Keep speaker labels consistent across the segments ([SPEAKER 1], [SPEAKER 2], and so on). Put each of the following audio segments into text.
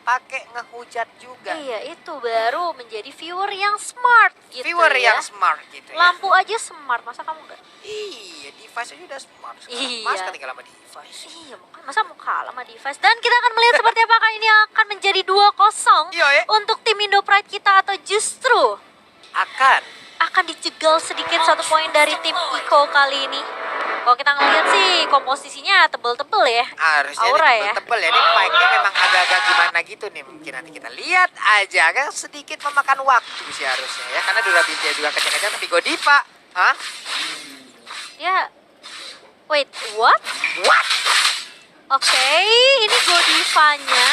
[SPEAKER 1] pakai ngehujat juga.
[SPEAKER 2] Iya, itu baru menjadi viewer yang smart gitu.
[SPEAKER 1] Viewer
[SPEAKER 2] ya.
[SPEAKER 1] yang smart gitu ya.
[SPEAKER 2] Lampu aja smart, masa kamu enggak?
[SPEAKER 1] Iya, device aja udah smart sekarang.
[SPEAKER 2] Iya.
[SPEAKER 1] Mas ketinggalan sama device.
[SPEAKER 2] Iya, masa mau kalah sama device. Dan kita akan melihat seperti apakah ini akan menjadi 2-0
[SPEAKER 1] Iya ya.
[SPEAKER 2] untuk tim Indo Pride kita, atau justru
[SPEAKER 1] Akan
[SPEAKER 2] dijegal sedikit 1 poin dari tim Iko kali ini. Kalau kita ngeliat sih komposisinya tebel-tebel ya.
[SPEAKER 1] harusnya
[SPEAKER 2] Aura
[SPEAKER 1] ini
[SPEAKER 2] ya.
[SPEAKER 1] tebel ya. Ini fight-nya memang agak-agak gimana gitu nih. Mungkin nanti kita lihat aja. Agak sedikit memakan waktu sih harusnya ya. Karena durability juga kencang-kencang. Tapi Godiva, hah?
[SPEAKER 2] Ya. Wait, what?
[SPEAKER 1] What?
[SPEAKER 2] Oke, ini Godivanya.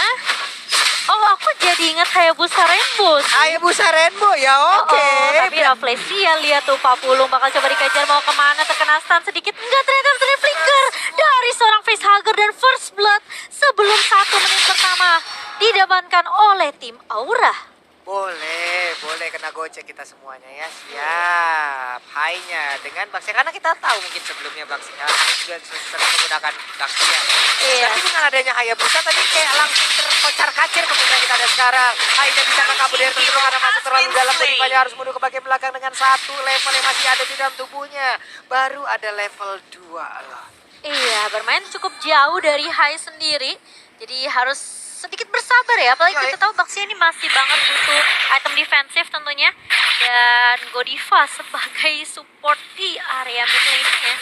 [SPEAKER 2] Oh, aku jadi ingat Hayabusa Rainbow sih.
[SPEAKER 1] Hayabusa Rainbow ya, oke.
[SPEAKER 2] Oh, tapi Rafflesia lihat tuh Pak Pulung bakal coba dikejar, mau kemana, terkena stun sedikit. Enggak, ternyata terjadi flicker dari seorang facehugger, dan first blood sebelum 1 menit pertama didamankan oleh tim Aura.
[SPEAKER 1] Boleh kena gocek kita semuanya ya. Siap. High-nya dengan Baxia, karena kita tahu mungkin sebelumnya Baxia juga sering menggunakan Baxia.
[SPEAKER 2] Iya.
[SPEAKER 1] Tapi dengan adanya Hayabusa tadi kayak langsung terkocar-kacir kemudian kita ada sekarang. High-nya bisa kabur dari tentu karena masuk terlalu dalam. Godivanya harus mundur ke bagian belakang dengan 1 level yang masih ada di dalam tubuhnya. Baru ada level 2 loh.
[SPEAKER 2] Iya, bermain cukup jauh dari Hai sendiri. Jadi harus sedikit bersabar ya, apalagi kita tahu Baxia ini masih banget butuh item defensif tentunya. Dan Godiva sebagai support di area mid lane-nya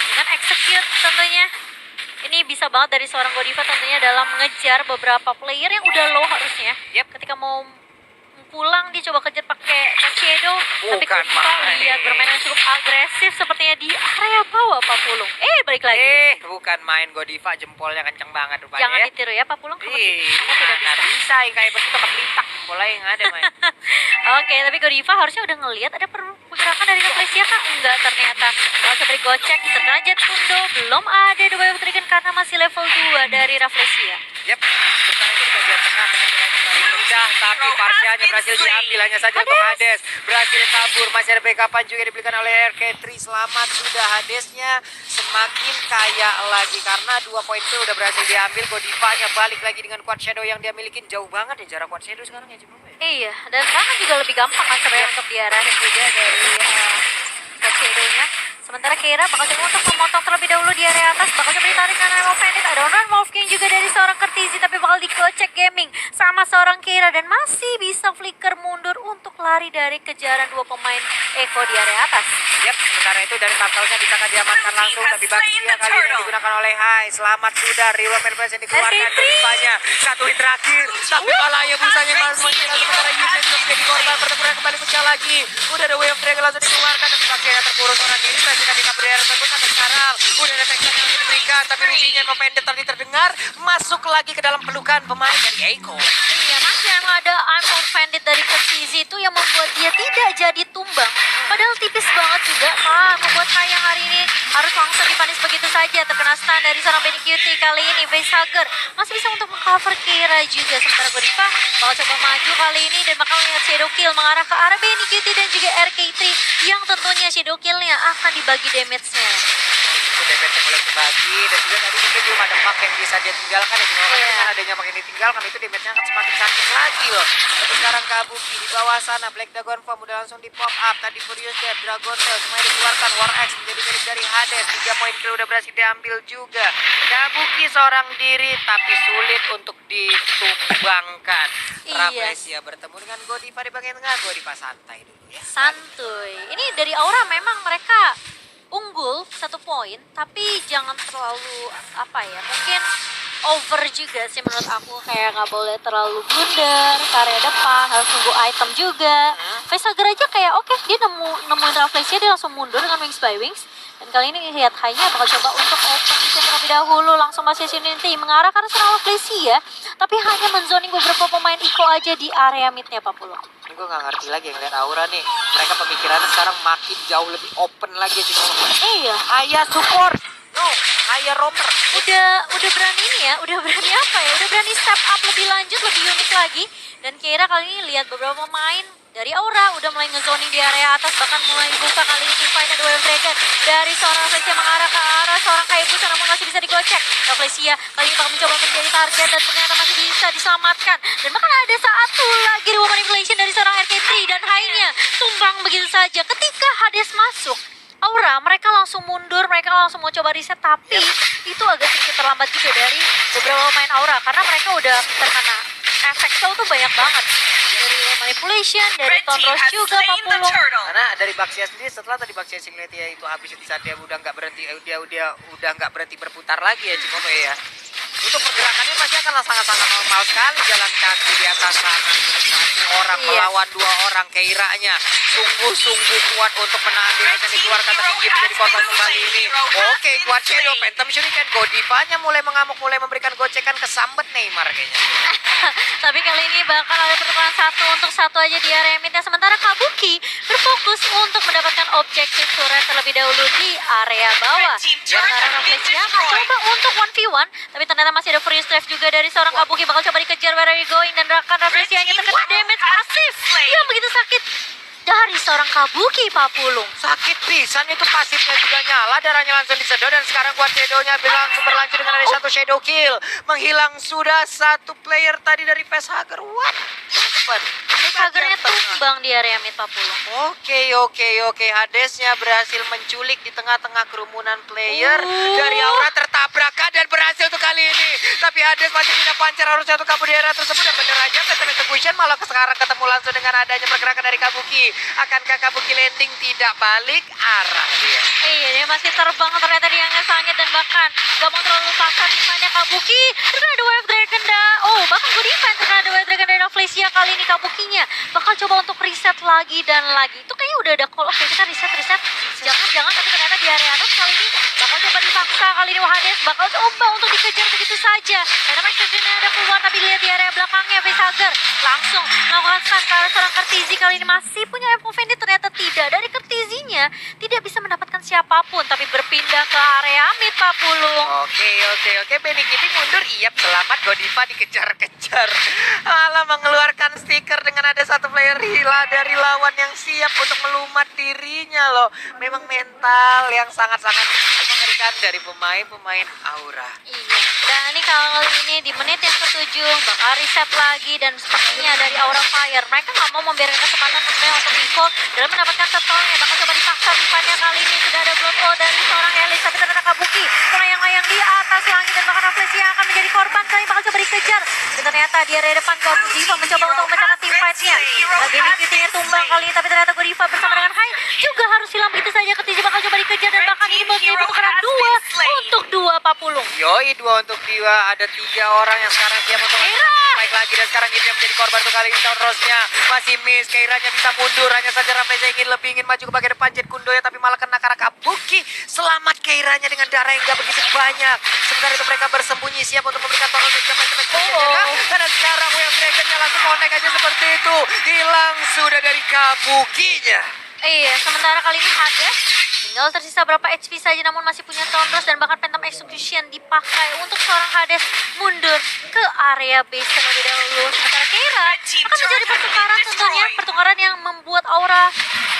[SPEAKER 2] dengan execute tentunya. Ini bisa banget dari seorang Godiva tentunya dalam mengejar beberapa player yang udah low harusnya. Ketika mau pulang dia coba kejar pakai shadow, tapi Godiva lihat bermain yang cukup agresif sepertinya di area bawah Pak Pulung. Balik lagi.
[SPEAKER 1] Bukan main Godiva, jempolnya kenceng banget rupanya.
[SPEAKER 2] Jangan
[SPEAKER 1] ya.
[SPEAKER 2] ditiru ya Pak Pulung, kamu tidak
[SPEAKER 1] Nah,
[SPEAKER 2] bisa.
[SPEAKER 1] bisa yang kayak begitu keplitak jempolnya yang ada main.
[SPEAKER 2] Oke, tapi Godiva harusnya udah ngelihat ada pergerakan dari Rafflesia kan? Enggak ternyata. Kalau seperti gocek, terkena Jet Kundo, belum ada The Way of Dragon karena masih level 2 dari Rafflesia.
[SPEAKER 1] Yep, sekarang itu di bagian tengah kemudian kembali pecah, tapi parsialnya berhasil diambil hanya saja untuk Hades. Berhasil kabur, masih ada backupan juga diberikan oleh RK3. Selamat sudah Hadesnya semakin kaya lagi karena 2 poin itu udah berhasil diambil. Godivanya balik lagi dengan Quad Shadow yang dia milikin. Jauh banget ya jarak Quad Shadow sekarang ya Jimbo.
[SPEAKER 2] Iya, dan sekarang juga lebih gampang kan sebenarnya untuk diarahin juga dari Shadow-nya. Sementara Keira bakal coba untuk memotong terlebih dahulu di area atas, bakal coba ditarik karena Wolf Bandit. Ada Run Wolf King juga dari seorang Kertizi, tapi bakal digocek gaming sama seorang Keira, dan masih bisa flicker mundur untuk lari dari kejaran 2 pemain Eko di area atas.
[SPEAKER 1] Yap, sementara itu dari Turtle-nya bisa diamankan langsung, tapi Baxia kali ini digunakan oleh Hai. Selamat sudah, reward Melvins yang dikeluarkan. Godivanya 1 hit terakhir, tapi malah ya busanya masih menghilang. Sementara Yusuf juga menjadi korban, pertempuran kembali pecah lagi. Udah ada Way of Dragon langsung dikeluarkan, tapi Baxia terkurung orang diri. Presiden di kabur area tersebut sampai sekarang. Udah ada tekstur yang diberikan, tapi Rusinya Movended tadi terdengar masuk lagi ke dalam pelukan pemain dari Eiko.
[SPEAKER 2] Iya, masih yang ada I'm Offended dari Kertizi itu yang membuat dia tidak jadi tumbang. Padahal tipis banget juga, membuat Hai yang hari ini harus langsung dipanis begitu saja. Terkena stun dari seorang Benny Cutie kali ini. Facehugger masih bisa untuk meng-cover Keira juga. Sementara Godiva bakal coba maju kali ini dan bakal melihat Shadow Kill mengarah ke arah Benny Cutie dan juga RK3 yang tentunya Shadow Kill-nya akan dibagi damage-nya.
[SPEAKER 1] Damage yang mulai dibagi dan juga tadi mungkin belum ada mark yang bisa dia tinggalkan ya. Cuma dengan adanya mark yang ditinggalkan itu damage-nya akan semakin sakit lagi loh. Tapi sekarang Kabuki di bawah sana, Black Dragon Form udah langsung di pop up. Tadi Furious Death, Dragon Tail semuanya dikeluarkan. War X menjadi milik dari Hades. 3 poin kill udah berhasil diambil juga. Kabuki seorang diri tapi sulit untuk ditumbangkan. Rafflesia bertemu dengan Godiva di bagian tengah. Godiva santai dulu ya.
[SPEAKER 2] Santuy. Ini dari Aura memang mereka unggul 1 poin, tapi jangan terlalu mungkin over juga sih menurut aku. Kayak nggak boleh terlalu blunder ke area depan, harus nunggu item juga. Facehugger aja kayak oke, dia nemuin Rafflesia, dia langsung mundur dengan Wings by Wings. Dan kali ini lihat Hai-nya bakal coba untuk open terlebih dahulu, langsung masih Sinti mengarah karena serang Rafflesia, tapi hanya menzoning beberapa pemain Iko aja di area midnya Pak Pulung.
[SPEAKER 1] Ini gue gak ngerti lagi ngeliat Aura nih. Mereka pemikirannya sekarang makin jauh lebih open lagi sih.
[SPEAKER 2] Iya.
[SPEAKER 1] Ayah support. No, ayah roamer.
[SPEAKER 2] Udah berani ini ya, udah berani apa ya? Udah berani step up lebih lanjut, lebih unik lagi Dan Keira kali ini lihat beberapa pemain dari Aura udah mulai ngezoning di area atas, bahkan mulai buka kali ini teamfight ada Wave Dragon dari seorang Rafflesia mengarah ke arah seorang Hayabusa, namun masih bisa digocek. Rafflesia kali ini bakal mencoba menjadi target dan ternyata masih bisa diselamatkan. Dan bahkan ada satu lagi reward manipulation dari seorang RK3 dan Hai-nya tumbang begitu saja. Ketika Hades masuk, Aura mereka langsung mundur, mereka langsung mau coba reset, tapi itu agak sedikit terlambat juga dari beberapa pemain Aura karena mereka udah terkena efek show tuh banyak banget. Dari manipulation, dari Tonros juga, Papulung.
[SPEAKER 1] Karena dari Baxia sendiri setelah tadi Baxia Singlet ya itu habis di saat dia udah nggak berhenti, dia udah nggak berhenti berputar lagi ya Cimomo ya. Untuk pergerakannya pasti akan sangat-sangat normal sekali, jalan kaki di atas sana. Satu orang melawan dua orang, Keiranya sungguh-sungguh kuat untuk menahan diri dan dikeluarkan tertinggi menjadi korban kembali ini. Oke, kuat Shadow, Phantom Shuriken, Godivanya mulai mengamuk, mulai memberikan gocekan ke Sambet Neymar kayaknya.
[SPEAKER 2] Tapi kali ini bakal ada pertukaran 1-1 aja di area midnya. Sementara Kabuki berfokus untuk mendapatkan objektif turret terlebih dahulu di area bawah. Sementara Rafflesia mencoba untuk 1v1, tapi ternyata masih ada freeze drive juga dari seorang Kabuki. Bakal coba dikejar where are you going, dan Rafflesia-nya terkena damage pasif yang begitu sakit dari seorang Kabuki, Papulung.
[SPEAKER 1] Sakit pisan itu, pasifnya juga nyala, darahnya langsung disedot, dan sekarang kuat Shadow-nya langsung berlanjut dengan ada satu Shadow kill. Menghilang sudah satu player tadi dari Facehugger. What happened?
[SPEAKER 2] Facehugger-nya tumbang di area mid, Papulung.
[SPEAKER 1] Oke. Hadesnya berhasil menculik di tengah-tengah kerumunan player. Dari Aura tertabrakan dan berhasil untuk kali ini. Tapi Hades masih punya pancer, harusnya untuk kabur di area tersebut. Dan bener aja Phantom Execution malah sekarang ketemu langsung dengan adanya pergerakan dari Kabuki. Akankah Kabuki landing? Tidak, balik arah dia.
[SPEAKER 2] Iya, dia masih terbang ternyata dia ngesangit, dan bahkan gak mau terlalu paksa timnya Kabuki. Terkena ada Wave Dragon bahkan good defense, terkena ada Wave Dragon dari Rafflesia. Kali ini Kabukinya bakal coba untuk reset lagi dan lagi. Itu kayaknya udah ada call, oke kita reset. Jangan, tapi ternyata di area atas kali ini bakal coba dipaksa. Kali ini Hades bakal coba untuk dikejar begitu saja. Karena Maxine ada keluar, tapi lihat di area belakangnya Facehugger langsung melakukan stun ke arah seorang Kertizi. Kali ini masih punya Evo Fendi, ternyata tidak. Dari Kertizinya tidak bisa mendapatkan siapapun, tapi berpindah ke area mid, Papulung.
[SPEAKER 1] Oke. Benny Kitty mundur, iyap, selamat. Godiva dikejar-kejar. Malah mengeluarkan stiker dengan ada satu player hila dari lawan yang siap untuk melumat dirinya loh. Memang mental yang sangat-sangat mengerikan dari pemain Aura.
[SPEAKER 2] Iya, dan ini kali ini di menit yang ke-7 bakal reset lagi, dan sepertinya dari Aura Fire mereka nggak mau membiarkan kesempatan tentunya untuk default dalam mendapatkan setolnya. Bakal coba dipaksa timpannya. Kali ini sudah ada blood dari seorang Elis, tapi ternyata Kabuki melayang-layang di atas langit, dan bahkan Rafflesia akan menjadi korban. Kali bakal coba dikejar, dan ternyata di area depan Godiva mencoba untuk memecahkan tim fight-nya. Lagi ini tumbang kali ini, tapi ternyata Godiva bersama dengan Hai juga harus hilang begitu saja. Ketiga bakal coba dikejar, dan bahkan ini pertukaran 2 untuk 2, Papulung.
[SPEAKER 1] Yoi, 2 untuk 2. Ada 3 orang yang sekarang siap untuk baik lagi, dan sekarang ini menjadi korban untuk kali ini. Tonrosnya masih miss, Keiranya bisa mundur, hanya saja Rafflesia ingin maju ke bagian depan Jet Kundo ya, tapi malah kena karena Kabuki. Selamat Keiranya dengan darah yang gak begitu banyak. Sementara itu mereka bersembunyi siap untuk memberikan Tonros dan karena sekarang Wave Dragon-nya langsung connect aja seperti itu. Hilang sudah dari Kabukinya.
[SPEAKER 2] Iya, sementara kali ini Hades tinggal tersisa berapa HP saja, namun masih punya Tonros, dan bahkan Phantom Execution dipakai untuk seorang Hades mundur ke area base terlebih dahulu. Sementara Keira akan menjadi pertukaran, tentunya pertukaran yang membuat Aura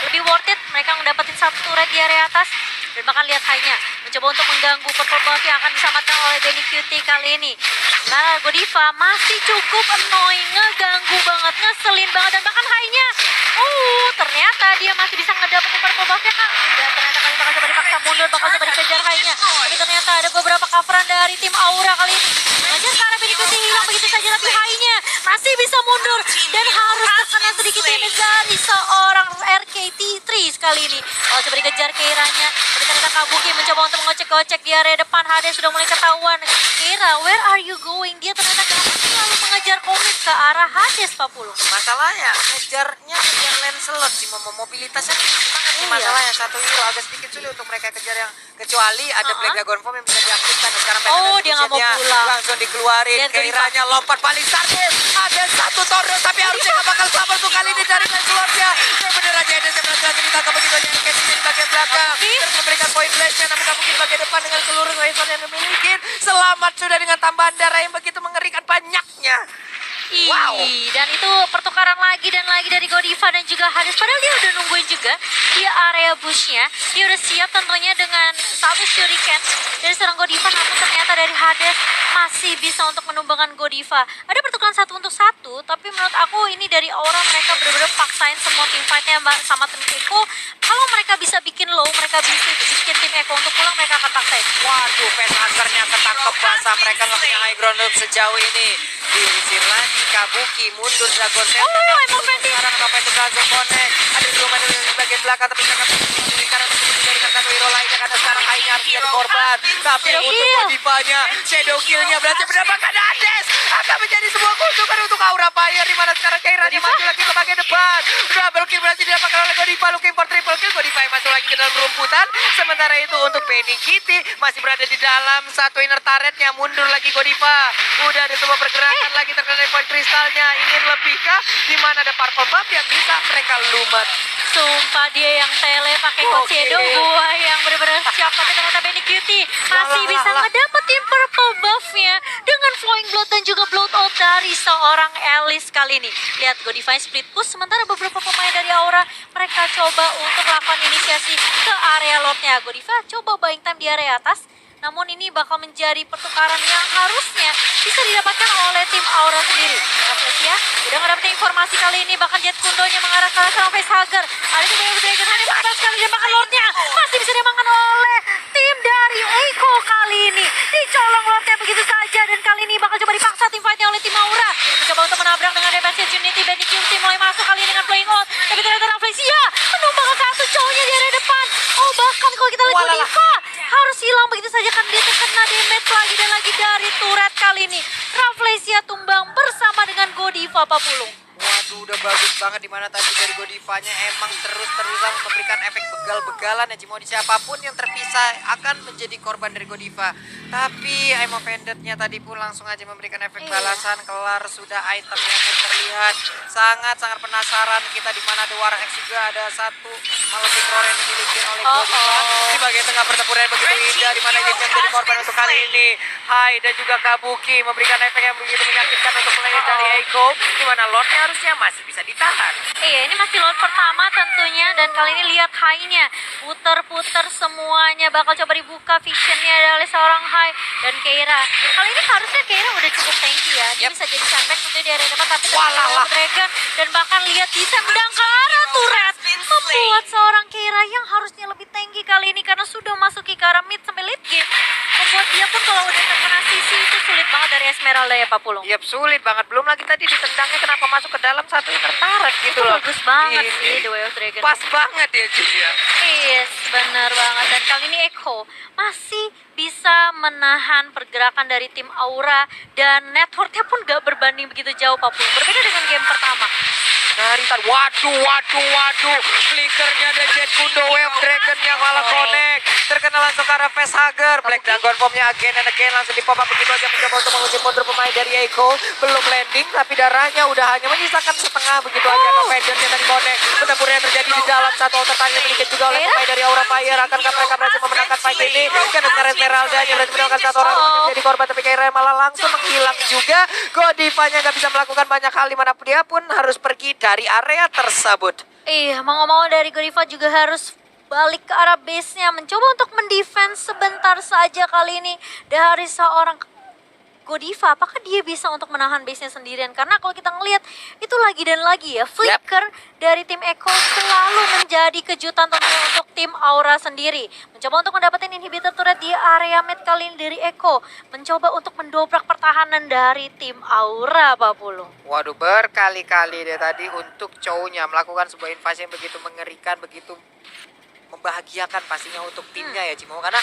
[SPEAKER 2] lebih worth it. Mereka mendapatkan satu turret di area atas, dan bahkan lihat Hai-nya mencoba untuk mengganggu purple buff yang akan diselamatkan oleh Benny QT kali ini. Nah, Godiva masih cukup annoying, ngeganggu banget, ngeselin banget, dan bahkan Hai-nya ternyata dia masih bisa ngedapetin purple buff-nya, Kak. Dan ternyata kali bakal coba dipaksa mundur, bakal coba dikejar Hai-nya. Tapi ternyata ada beberapa coveran dari tim Aura kali ini. Mengejar ke arah Benny QT, hilang begitu saja, tapi Hai-nya masih bisa mundur dan harus terkena sedikit damage dari seorang RKT3 kali ini. Kalau coba dikejar Keiranya, tapi ternyata Kabuki mencoba untuk mengocek-ocek di area depan. Hades sudah mulai ketahuan. Keira, where are you going? Dia ternyata selalu mengejar komit ke arah Hades, Papulung.
[SPEAKER 1] Masalahnya ngejar Lancelot sih, mobilitasnya tinggi banget sih. Masalahnya satu hero agak sedikit sulit untuk mereka kejar, yang kecuali ada Black Dragon Form yang bisa diaktifkan. Sekarang
[SPEAKER 2] dia nggak mau pulang,
[SPEAKER 1] langsung dikeluarin. Keiranya lompat paling sadis, ada satu Tonros, tapi harusnya nggak bakal sabar tuh kali ini dari Lancelotnya. Bener aja Hades yang berhasil ditangkap begitu aja di bagian belakang, terus memberikan point flashnya, namun mungkin bagian depan dengan seluruh weapon yang dimiliki. Selamat sudah dengan tambahan darah yang begitu mengerikan banyaknya. Wow.
[SPEAKER 2] Dan itu pertukaran lagi dan lagi dari Godiva dan juga Hades. Padahal dia udah nungguin juga di area bushnya. Dia udah siap tentunya dengan satu shuriken dari seorang Godiva. Namun ternyata dari Hades masih bisa untuk menumbangkan Godiva. Ada pertukaran 1-1, tapi menurut aku ini dari Aura mereka benar-benar paksain semua tim fightnya sama tim Eko. Kalau mereka bisa bikin low, mereka bisa bikin tim Eko untuk pulang, mereka akan paksain.
[SPEAKER 1] Waduh, Facehugger-nya ketangkep basah. Mereka nggak punya high ground untuk sejauh ini. Diusir lagi Kabuki, mundur Dragon Center.
[SPEAKER 2] Emang Fendi.
[SPEAKER 1] Sekarang apa itu Dragon Connect? Ada dua main di bagian belakang, tapi mereka karena menjadi jaringan satu hero lainnya. Karena sekarang high-nya harus jadi korban. Tapi
[SPEAKER 2] Shadow
[SPEAKER 1] untuk
[SPEAKER 2] kill.
[SPEAKER 1] Godivanya, Shadow Kill-nya berhasil mendapatkan Hades. Akan menjadi sebuah keuntungan untuk Aura Fire. Di mana sekarang Keira maju lagi ke bagian depan. Double kill berhasil didapatkan oleh Godiva. Looking for triple kill. Godiva yang masuk lagi ke dalam rumputan. Sementara itu untuk Penny Kitty masih berada di dalam satu inner turretnya. Mundur lagi Godiva. Udah ada sebuah pergerakan lagi terkena point kristalnya. Ingin lebihkah? Di mana ada purple buff yang bisa mereka lumat.
[SPEAKER 2] Sumpah dia yang tele pakai
[SPEAKER 1] Oke.
[SPEAKER 2] Shadow, gua yang benar-benar siap, tapi ternyata Benny Cutie masih bisa
[SPEAKER 1] Lah.
[SPEAKER 2] ngedapetin purple buff-nya dengan flowing blood dan juga blood out dari seorang Alice kali ini. Lihat Godiva split push, sementara beberapa pemain dari Aura mereka coba untuk melakukan inisiasi ke area lordnya. Godiva coba buying time di area atas, namun ini bakal menjadi pertukaran yang harusnya bisa didapatkan oleh tim Aura sendiri. Ya, udah ngedapetin informasi kali ini, bahkan Jet Kundonya mengarah ke arah Facehugger. Ada juga yang Dragon Honey bebas sekali dan bahkan Lordnya masih bisa dimakan oleh tim dari Eiko kali ini. Dicolong Lordnya begitu saja dan kali ini bakal coba dipaksa tim fightnya oleh tim Aura. Mencoba untuk menabrak dengan Defensive Unity. Benny Cutie mulai masuk kali ini dengan playing out, tapi ternyata Rafflesia menumbangkan satu cowoknya di area depan. Oh, bahkan kalau kita lihat
[SPEAKER 1] Walalah.
[SPEAKER 2] Godiva harus hilang begitu saja kan dia terkena damage lagi dan lagi dari turret kali ini. Rafflesia tumbang bersama dengan Godiva Papulung.
[SPEAKER 1] Waduh, udah bagus banget dimana tadi dari Godivanya emang terus-terusan memberikan efek begal-begalan ya Cimodi. Siapapun yang terpisah akan menjadi korban dari Godiva. Tapi Emo Vendetnya tadi pun langsung aja memberikan efek balasan. Kelar sudah itemnya pun terlihat. Sangat-sangat penasaran kita dimana ada War X juga, ada satu Malefic Roar yang dimiliki oleh Godiva. Di bagian tengah pertempuran yang begitu indah dimana dia menjadi korban untuk kali ini. Hai dan juga Kabuki memberikan efek yang begitu menyakitkan untuk player dari Eiko. Dimana Lordnya harusnya masih bisa ditahan.
[SPEAKER 2] Iya, ini masih Lord pertama tentunya, dan kali ini lihat high-nya puter-puter semuanya, bakal coba dibuka visionnya oleh seorang high dan Keira. Kali ini harusnya Keira udah cukup tanky ya, dia bisa jadi sandbag tentunya di area depan, tapi
[SPEAKER 1] Walah.
[SPEAKER 2] Dragon dan bahkan lihat bisa mendang ke arah turret, membuat seorang Keira yang harusnya lebih tanky kali ini karena sudah masuki ke arah mid sampai late game, membuat dia pun kalau udah terkena sisi itu sulit banget dari Esmeralda ya Pak Pulung.
[SPEAKER 1] Yap, sulit banget. Belum lagi tadi ditendangnya kenapa masuk ke dalam satu inner turret gitu
[SPEAKER 2] Itu
[SPEAKER 1] loh.
[SPEAKER 2] bagus banget
[SPEAKER 1] Ini
[SPEAKER 2] sih The Way of Dragon.
[SPEAKER 1] Pas banget ya Julia.
[SPEAKER 2] Yes, benar banget. Dan kali ini Echo masih bisa menahan pergerakan dari tim Aura dan networknya pun gak berbanding begitu jauh Pak Pulung. Berbeda dengan game pertama.
[SPEAKER 1] Dari tadi, waduh. Flickernya dan Jet Kundo Wave Dragon yang malah connect. Terkena langsung ke arah Facehugger. Black Dragon Bomb-nya again and again langsung di pop up begitu aja mencoba untuk mengusir mundur pemain dari Eiko. Belum landing tapi darahnya udah hanya menyisakan setengah begitu aja. Avengers-nya tadi connect. Pertempuran yang terjadi di dalam satu outer time yang dimiliki juga oleh pemain dari Aura Fire. Akankah mereka berhasil memenangkan fight ini? Karena sekarang Esmeralda yang berhasil menangkan satu orang untuk menjadi korban, tapi Keira malah langsung menghilang juga. Godivanya nggak bisa melakukan banyak hal dimana dia pun harus pergi dari area tersebut.
[SPEAKER 2] Iya, mau ngomong dari Godiva juga harus balik ke arah base-nya, mencoba untuk mendefense sebentar saja kali ini dari seorang Godiva. Apakah dia bisa untuk menahan base-nya sendirian? Karena kalau kita ngelihat itu lagi dan lagi ya, flicker dari tim Echo selalu menjadi kejutan tentunya untuk tim Aura sendiri. Mencoba untuk mendapatkan inhibitor turret di area mid kali ini dari Echo, mencoba untuk mendobrak pertahanan dari tim Aura, Pak Pulung.
[SPEAKER 1] Waduh, berkali-kali dia tadi untuk cowoknya melakukan sebuah invasi yang begitu mengerikan, begitu membahagiakan pastinya untuk timnya ya Cimo. Karena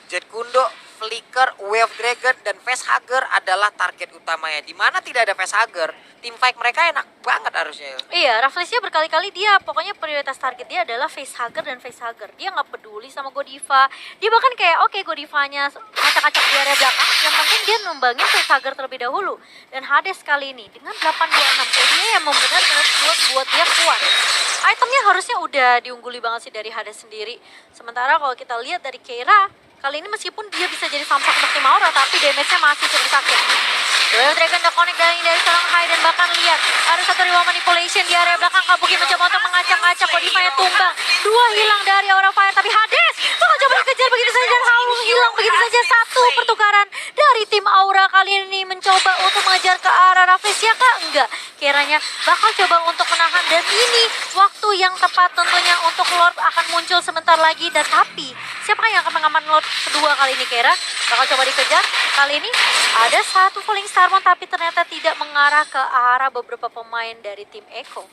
[SPEAKER 1] Jet Kundo, Flicker, Wave Dragon, dan Facehugger adalah target utamanya. Dimana tidak ada Facehugger, tim fight mereka enak banget harusnya.
[SPEAKER 2] Iya, Rafflesia berkali-kali dia pokoknya prioritas target dia adalah Facehugger dan Facehugger. Dia nggak peduli sama Godiva. Dia bahkan kayak oke, Godivanya acak-acak di area belakang, yang penting dia numbangin Facehugger terlebih dahulu. Dan Hades kali ini dengan 826, jadi dia yang benar-benar buat dia kuat. Itemnya harusnya udah diungguli banget sih dari Hades sendiri. Sementara kalau kita lihat dari Keira, kali ini meskipun dia bisa jadi samsak untuk tim Aura, tapi damage-nya masih cukup sakit. Duel Dragon udah connect dari seorang high dan keluar. Ada satu rival manipulation di area belakang. Kabuki mencoba untuk mengacak-acak. Godify tumbang. 2 hilang dari Aura Fire. Tapi Hades bakal coba dikejar begitu saja. Dan Howlung hilang begitu saja. 1 pertukaran dari tim Aura kali ini mencoba untuk mengejar ke arah Rafflesia kah? Enggak. Kiranya bakal coba untuk menahan. Dan ini waktu yang tepat tentunya untuk Lord akan muncul sebentar lagi. Dan tapi siapakah yang akan mengaman Lord kedua kali ini, Kera? Bakal coba dikejar. Kali ini ada satu Falling Starmon tapi ternyata tidak mengarah ke arah beberapa pemain dari tim Echo.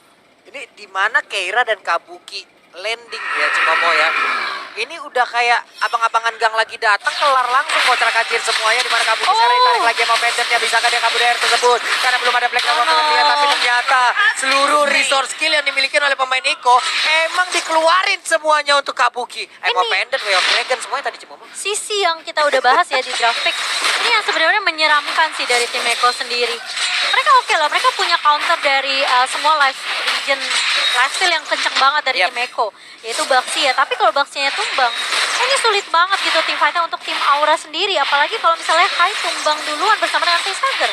[SPEAKER 1] Ini di mana Keira dan Kabuki landing ya Cimomo ya. Ini udah kayak abang-abangan gang lagi datang, kelar langsung kocar kacir semuanya, di mana Kabuki sekarang ditarik lagi sama Pendernya. Bisakah dia kabur dari air tersebut karena belum ada Black Dragon terlihat, tapi ternyata seluruh resource skill yang dimiliki oleh pemain Echo emang dikeluarin semuanya untuk Kabuki. Mau Pender, Way of Dragon semuanya tadi Cimomo.
[SPEAKER 2] Sisi yang kita udah bahas ya di draft pick, ini yang sebenarnya menyeramkan sih dari tim Echo sendiri. Mereka oke lah, mereka punya counter dari semua life region lifesteal yang kenceng banget dari tim Echo, yaitu Baxia. Tapi kalau Baxia tumbang, ini sulit banget gitu tim fightnya untuk tim Aura sendiri. Apalagi kalau misalnya Hai tumbang duluan bersama dengan Facehugger.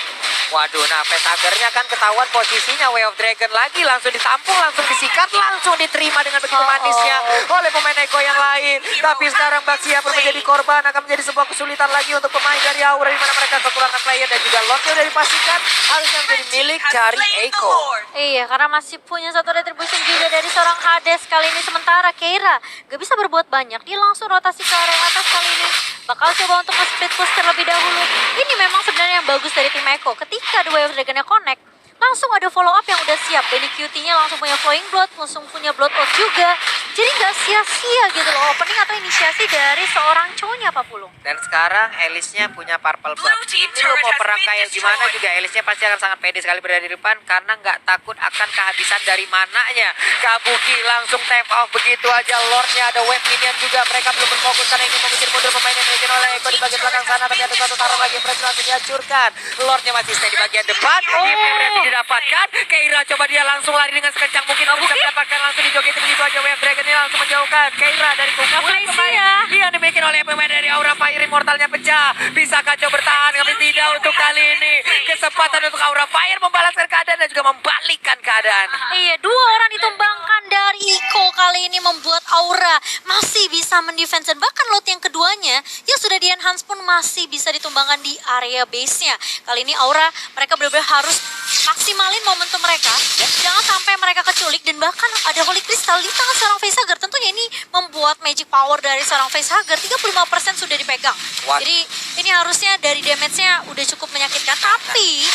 [SPEAKER 1] Waduh, nah Facehuggernya kan ketahuan posisinya, Way of Dragon lagi langsung ditampung, langsung disikat, langsung diterima dengan begitu manisnya oleh pemain Echo yang lain. Tapi sekarang Baxia pun menjadi korban, akan menjadi sebuah kesulitan lagi untuk pemain dari Aura, di mana mereka kekurangan player dan juga Lordnya udah dipastikan harusnya menjadi milik dari Echo.
[SPEAKER 2] Iya, karena masih punya satu retribution juga dari seorang Hades kali ini. Sementara Keira gak bisa berbuat banyak, dia langsung rotasi ke area atas kali ini. Bakal coba untuk nge-split push terlebih dahulu. Ini memang sebenarnya yang bagus dari tim Echo. Ketika The Way of Dragon-nya connect, langsung ada follow up yang udah siap. Benny QT-nya langsung punya Flowing Blood, langsung punya Blood Out juga. Jadi nggak sia-sia gitu loh opening atau inisiasi dari seorang cowoknya Pak Pulung.
[SPEAKER 1] Dan sekarang Elisnya punya Purple Buff. Ini lo mau perang kayak gimana juga Elisnya pasti akan sangat pede sekali berada di depan karena nggak takut akan kehabisan dari mananya. Kabuki langsung tap off begitu aja. Lordnya ada wave minion juga. Mereka belum berfokus karena ingin mengusir mundur pemain yang dimiliki oleh Echo di bagian belakang sana. Tapi ada satu taruh lagi yang berhasil langsung dihancurkan. Lordnya masih stay di bagian depan. Yang berhasil didapatkan. Keira coba dia langsung lari dengan sekencang mungkin untuk bisa mendapatkan langsung dijoget begitu aja. Wave Dragon ini langsung menjauhkan Keira dari kumpulan pemain yang dimiliki oleh pemain dari Aura Fire. Immortalnya pecah. Bisa kacau bertahan tapi tidak untuk kali ini. Kesempatan untuk Aura Fire membalaskan keadaan dan juga membalikkan keadaan.
[SPEAKER 2] Iya, 2 orang ditumbangkan dari Iko kali ini membuat Aura masih bisa mendefense. Dan bahkan lot yang keduanya yang sudah di enhance pun masih bisa ditumbangkan di area base-nya. Kali ini Aura mereka benar-benar harus maksimalin momentum mereka. Jangan sampai mereka keculik. Dan bahkan ada Holy Crystal di tangan seorang Facehugger. Tentunya ini membuat magic power dari seorang Facehugger 35% sudah dipegang. Jadi ini harusnya dari damage-nya udah cukup menyakitkan. Tapi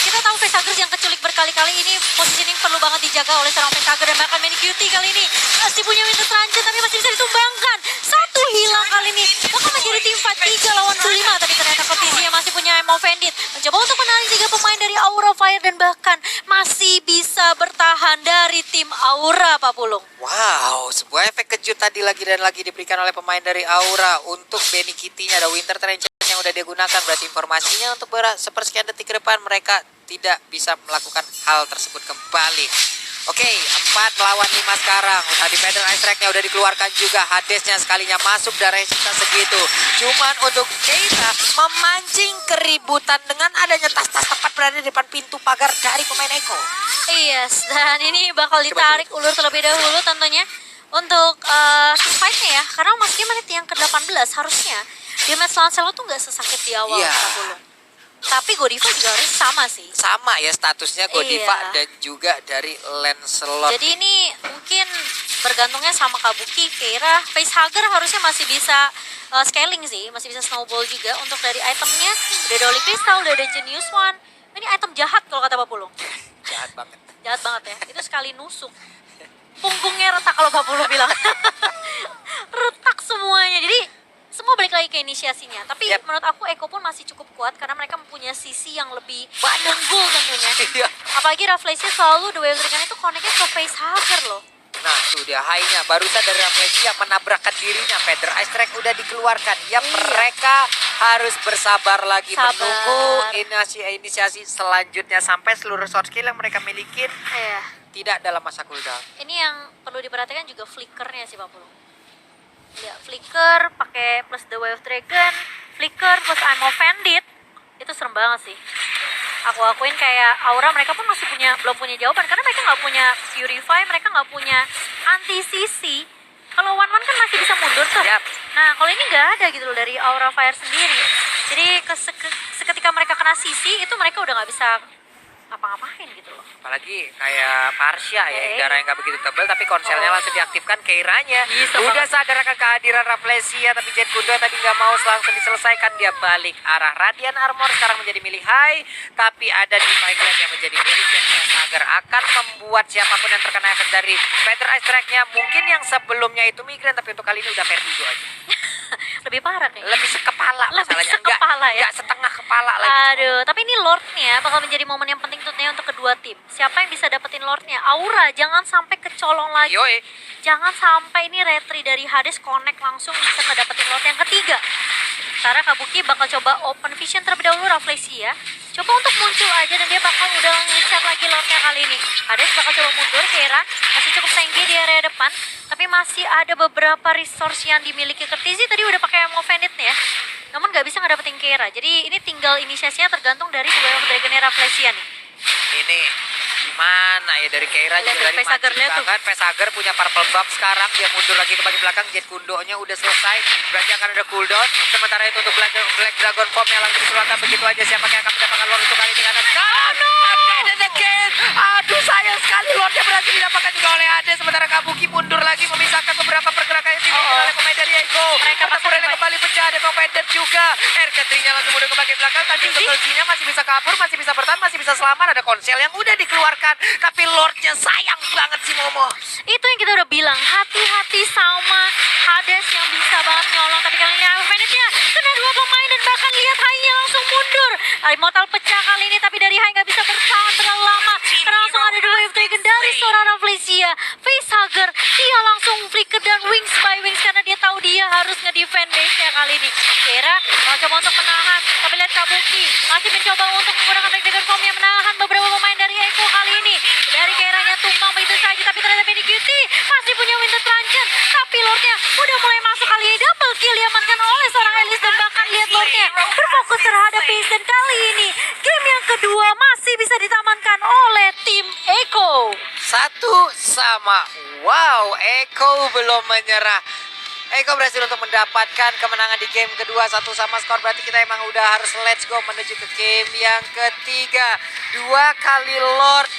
[SPEAKER 2] kita tahu Facehugger yang keculik berkali-kali ini positioning perlu banget dijaga oleh seorang Facehugger. Dan bahkan Benny QT kali ini masih punya Winter Truncheon tapi masih bisa ditumbangkan. 1 hilang kali ini. Bahkan menjadi tim fight 3 lawan 5. Tapi ternyata kompetisinya masih punya Emo Bandit. Mencoba untuk menarik 3 pemain dari Aura Fire. Dan bahkan masih bisa bertahan dari tim Aura, Pak Pulung.
[SPEAKER 1] Wow, sebuah efek kejut tadi lagi dan lagi diberikan oleh pemain dari Aura. Untuk Benny Kitty-nya ada Winter Truncheon yang udah dia gunakan. Berarti informasinya untuk sepersekian detik ke depan mereka tidak bisa melakukan hal tersebut kembali. Oke, 4 lawan 5 sekarang. Tadi Feather Ice Track-nya udah dikeluarkan juga. Hadesnya sekalinya masuk dari resistance segitu. Cuman untuk Keira memancing keributan dengan adanya tas-tas tepat berada di depan pintu pagar dari pemain Echo.
[SPEAKER 2] Yes, dan ini bakal ditarik ulur terlebih dahulu tentunya untuk team fight-nya ya. Karena masih menit yang ke-18 harusnya damage Lancelot tuh nggak sesakit di awal. Pak Pulung. Tapi Godiva juga harus sama sih.
[SPEAKER 1] Sama ya statusnya Godiva dan juga dari Lancelot.
[SPEAKER 2] Jadi ini mungkin bergantungnya sama Kabuki, Keira. Facehugger harusnya masih bisa scaling sih, masih bisa snowball juga. Untuk dari itemnya udah ada Holy Crystal, udah ada Genius One. Ini item jahat kalau kata Pak Pulung.
[SPEAKER 1] Jahat banget.
[SPEAKER 2] Jahat banget ya, itu sekali nusuk punggungnya retak kalau Pak Pulung bilang. Retak semuanya, jadi semua balik lagi ke inisiasinya. Tapi menurut aku Echo pun masih cukup kuat karena mereka mempunyai sisi yang lebih unggul tentunya. Apalagi Rafflesia selalu The Way of Dragon itu connect-nya ke Facehugger loh.
[SPEAKER 1] Nah tuh dia high-nya barusan dari Rafflesia menabrakkan dirinya. Feather Ice Track udah dikeluarkan. Mereka harus bersabar lagi menunggu inisiasi selanjutnya sampai seluruh short skill yang mereka milikin tidak dalam masa cooldown.
[SPEAKER 2] Ini yang perlu diperhatikan juga flickernya sih Pak Pulung. Ya, flicker pakai plus The Way of Dragon, flicker plus I'm Offended, itu serem banget sih. aku akuin kayak Aura mereka pun masih belum punya jawaban karena mereka nggak punya Purify, mereka nggak punya anti-CC. Kalau one-one kan masih bisa mundur tuh.
[SPEAKER 1] Yap.
[SPEAKER 2] Nah, kalau ini nggak ada gitu loh dari Aura Fire sendiri. Jadi seketika mereka kena CC itu mereka udah nggak bisa ngapa-ngapain gitu loh.
[SPEAKER 1] Apalagi kayak Parsha ya, darah yang nggak begitu tebal tapi konselnya langsung diaktifkan, Keiranya
[SPEAKER 2] Bisa
[SPEAKER 1] udah
[SPEAKER 2] banget.
[SPEAKER 1] sadar akan kehadiran Rafflesia, tapi Jet Kundo tadi nggak mau langsung diselesaikan, dia balik arah Radiant Armor sekarang menjadi milik Hai, tapi ada Divine Glaive yang menjadi milik agar akan membuat siapapun yang terkena efek dari Feather Ice Strike-nya, mungkin yang sebelumnya itu migrain tapi untuk kali ini udah vertigo aja.
[SPEAKER 2] Lebih parah kayaknya.
[SPEAKER 1] Lebih sekepala
[SPEAKER 2] Lebih
[SPEAKER 1] masalahnya,
[SPEAKER 2] sekepala ya.
[SPEAKER 1] enggak setengah kepala lagi.
[SPEAKER 2] Aduh, tapi ini Lordnya bakal menjadi momen yang penting tentunya untuk kedua tim. Siapa yang bisa dapetin Lordnya? Aura, jangan sampai kecolong lagi.
[SPEAKER 1] Yoi.
[SPEAKER 2] Jangan sampai ini retry dari Hades connect langsung bisa ngedapetin Lord yang ketiga. Sekarang Kabuki bakal coba open vision terlebih dahulu Rafflesia. Coba untuk muncul aja dan dia bakal udah nge-set lagi Lordnya kali ini. Hades bakal coba mundur, Keira masih cukup tinggi di area depan. Tapi masih ada beberapa resource yang dimiliki Kertizi. Tadi udah pakai Emo Vanit nih ya. Namun nggak bisa ngedapetin Keira. Jadi ini tinggal inisiasinya tergantung dari dua Dragonnya Rafflesia nih.
[SPEAKER 1] Ini gimana ya dari Keira juga
[SPEAKER 2] Lihat
[SPEAKER 1] dari
[SPEAKER 2] Facehager,
[SPEAKER 1] maju
[SPEAKER 2] lihat tuh.
[SPEAKER 1] banget. Facehager punya purple buff sekarang, dia mundur lagi ke bagian belakang. Jet Kundonya udah selesai, berarti akan ada cooldown. Sementara itu untuk Black Dragon Form yang langsung diselontar begitu aja, siapa yang akan mendapatkan Lord untuk kali ini karena again and again. Aduh sayang sekali Lordnya berhasil didapatkan juga oleh Hades. Sementara Kabuki mundur lagi memisahkan beberapa pergerakan yang dimiliki oleh pemain dari Echo.
[SPEAKER 2] Mereka
[SPEAKER 1] Pertempurannya kembali pecah, ada Commander juga. RK3-nya langsung mundur ke bagian belakang. Tadi untuk Kelsinya masih bisa kabur, masih bisa bertahan, masih bisa selamat. Ada konsel yang udah dikeluarkan, tapi Lordnya sayang banget si Momo.
[SPEAKER 2] Itu yang kita udah bilang, hati-hati sama Hades yang bisa banget nyolong. Tapi kali ini Vanitnya kena dua pemain dan bahkan lihat Hai-nya langsung mundur. Immortal pecah kali ini tapi dari Hai nggak bisa bertahan terlalu lama. Karena langsung ada dua wave dragon dari seorang Rafflesia. Facehugger, dia langsung flicker dan wings by wings karena dia tahu dia harus nge-defend base-nya kali ini. Kira mau coba untuk menahan, tapi lihat Kabuki masih mencoba untuk menggunakan dragon form yang menahan beberapa pemain dari Echo kali ini. Dari Keiranya tumbang begitu saja, tapi ternyata Benny Cutie masih punya Winter Truncheon. Tapi Lordnya udah mulai masuk kali ini, double kill diamankan oleh seorang Elis dan bahkan lihat Lordnya berfokus terhadap base dan kali ini game yang kedua masih bisa ditamankan oleh tim Echo.
[SPEAKER 1] 1-1. Wow, Echo belum menyerah. Echo berhasil untuk mendapatkan kemenangan di game kedua 1-1 skor. Berarti kita emang udah harus let's go menuju ke game yang ketiga. 2 kali Lord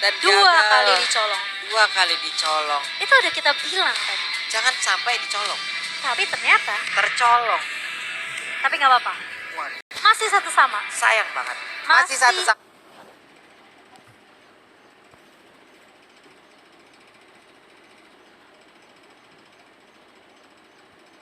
[SPEAKER 1] dan
[SPEAKER 2] Dua
[SPEAKER 1] gagal.
[SPEAKER 2] kali dicolong.
[SPEAKER 1] 2 kali dicolong.
[SPEAKER 2] Itu udah kita bilang tadi.
[SPEAKER 1] Jangan sampai dicolong,
[SPEAKER 2] Tapi ternyata,
[SPEAKER 1] tercolong.
[SPEAKER 2] tapi nggak apa-apa.
[SPEAKER 1] Waduh,
[SPEAKER 2] Masih satu sama.
[SPEAKER 1] sayang banget. Masih 1-1.